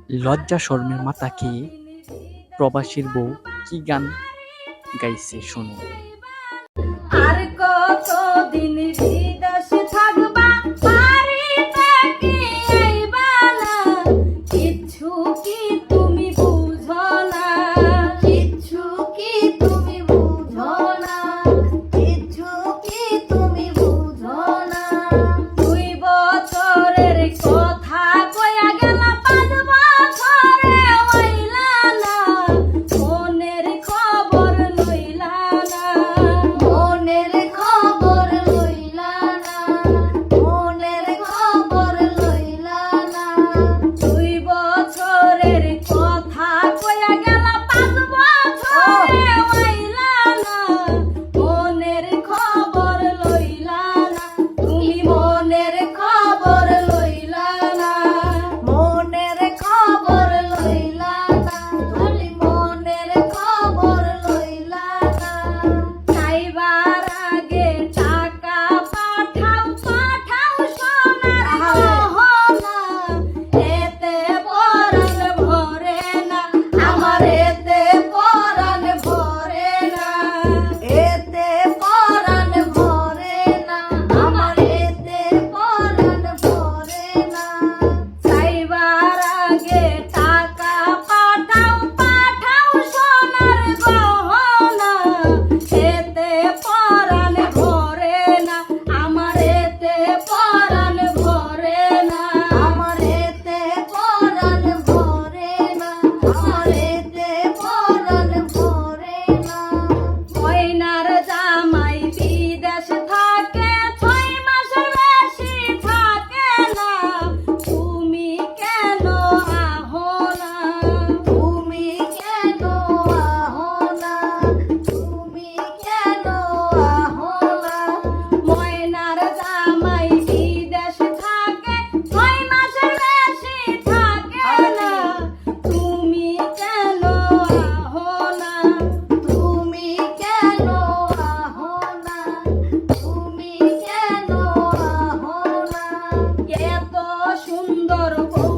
লজ্জা শরমের মাথা খেয়ে প্রবাসীর বউ কি গান গাইছে শুনুন। আর কতদিন বিদেশে থাকবা, বাড়িতে কি আইবা না? কিচ্ছু কি তুমি বুঝো না? কিচ্ছু কি তুমি বুঝো না? কিচ্ছু কি তুমি বুঝো না? 2 বছরের কথা কইয়া গেলা, 5 বছরে হইলা না। মনের খবর লইলা না, মনের খবর লইলা না, মনের খবর লইলা না। 2 বছরের কথা কইয়া গেলা, 5 বছরে হইলা না। মনের খবর লইলা না, তুমি মনের খবর লইলা না, মনের খবর লইলা না, তুমি মনের খবর লইলা না। যাইবার আগে টাকা পাঠাও, পাঠাও সোনার গহনা, এতে পরাণ ভরে না, আমার এতে পরাণ ভরে না, এতে পরাণ ভরে না, আমার এতে পরাণ ভরে না। যাইবার আগে টাকা পাঠাও, পাঠাও সোনার গহনা, এতে পরাণ ভরে না, আমার এতে পরাণ ভরে না, আমার এতে পরাণ ভরে না, আমার এতে পরাণ ভরে না। ময়নার জামাই বিদেশ থাকে, 6 মাসের বেশি থাকে না। তুমি কেন আহো না? তুমি কেন আহো না? তুমি কেন আহো না? ময়নার জামাই বিদেশ থাকে, 6 মাসের বেশি থাকে না। তুমি কেন আহো না? তুমি কেন আহো না? তুমি কেন আহো না? এত সুন্দর বউ